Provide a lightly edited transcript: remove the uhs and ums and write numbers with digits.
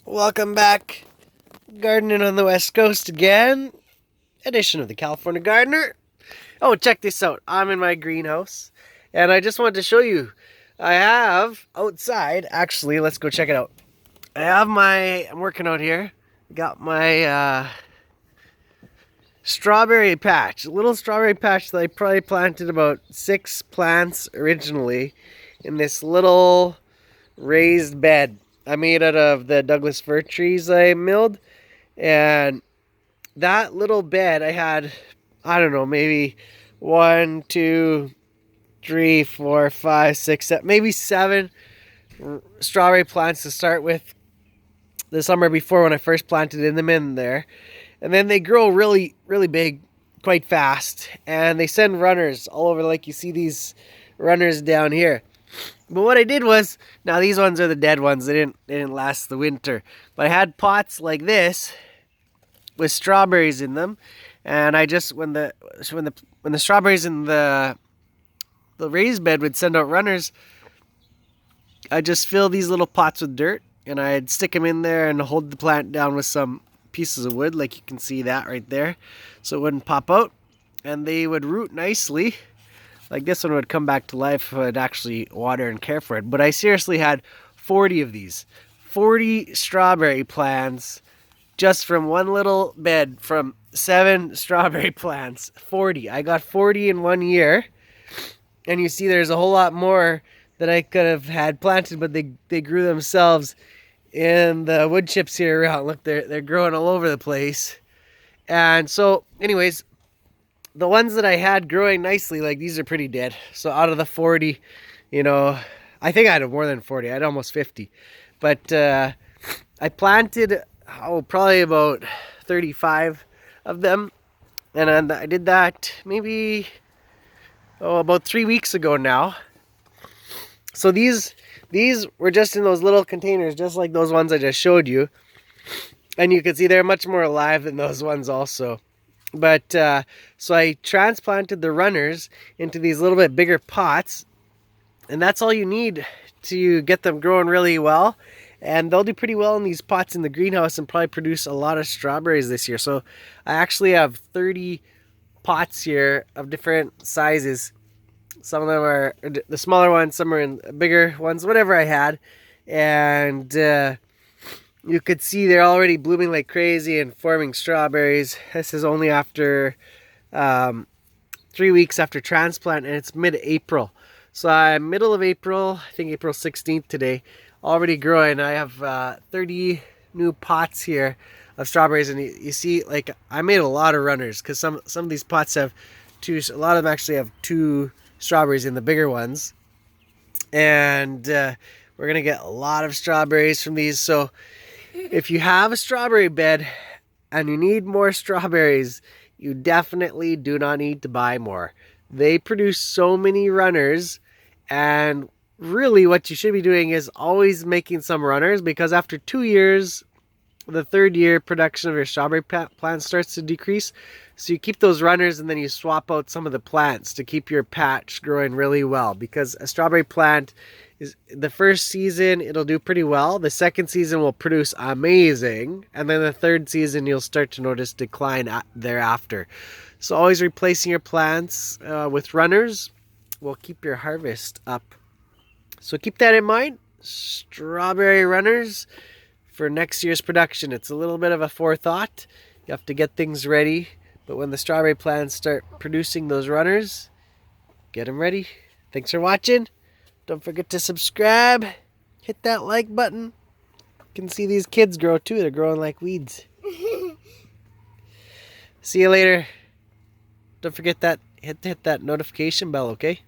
Welcome back, gardening on the West Coast again. Edition of the California Gardener. Oh, check this out. I'm in my greenhouse, and I just wanted to show you. I have outside, actually, let's go check it out. I'm working out here. Got my strawberry patch, a little strawberry patch that I probably planted about 6 plants originally in this little raised bed I made out of the Douglas fir trees I milled. And that little bed I had, I don't know, maybe 1, 2, 3, 4, 5, 6, 7, maybe 7 strawberry plants to start with the summer before when I first planted them in there. And then they grow really, really big quite fast. And they send runners all over, like you see these runners down here. But what I did was, now these ones are the dead ones. They didn't last the winter. But I had pots like this with strawberries in them, and I just when the strawberries in the raised bed would send out runners, I just fill these little pots with dirt, and I'd stick them in there and hold the plant down with some pieces of wood, like you can see that right there, so it wouldn't pop out, and they would root nicely. Like this one would come back to life if I'd actually water and care for it. But I seriously had 40 of these. 40 strawberry plants just from one little bed from 7 strawberry plants. 40. I got 40 in 1 year. And you see there's a whole lot more that I could have had planted, but they grew themselves in the wood chips here around. Look, they're growing all over the place. And so, anyways, the ones that I had growing nicely, like these are pretty dead. So out of the 40, I think I had more than 40. I had almost 50. But I planted, probably about 35 of them. And I did that maybe, about 3 weeks ago now. So these were just in those little containers, just like those ones I just showed you. And you can see they're much more alive than those ones also. But so I transplanted the runners into these little bit bigger pots, and that's all you need to get them growing really well. And they'll do pretty well in these pots in the greenhouse and probably produce a lot of strawberries this year. So I actually have 30 pots here of different sizes. Some of them are the smaller ones, some are in bigger ones, whatever I had. And you could see they're already blooming like crazy and forming strawberries. This is only after 3 weeks after transplant, and it's mid-April. So I'm middle of April, I think April 16th today, already growing. I have 30 new pots here of strawberries, and you see, like, I made a lot of runners because some of these pots have two. A lot of them actually have 2 strawberries in the bigger ones, and we're gonna get a lot of strawberries from these. So if you have a strawberry bed and you need more strawberries, you definitely do not need to buy more. They produce so many runners, and really what you should be doing is always making some runners, because after 2 years, the 3rd year, production of your strawberry plant starts to decrease. So you keep those runners and then you swap out some of the plants to keep your patch growing really well, because a strawberry plant is, the first season it'll do pretty well, the second season will produce amazing, and then the 3rd season you'll start to notice decline thereafter. So always replacing your plants with runners will keep your harvest up. So keep that in mind. Strawberry runners for next year's production. It's a little bit of a forethought. You have to get things ready, but when the strawberry plants start producing those runners, get them ready. Thanks for watching. Don't forget to subscribe. Hit that like button. You can see these kids grow too. They're growing like weeds. See you later. Don't forget that hit that notification bell, okay?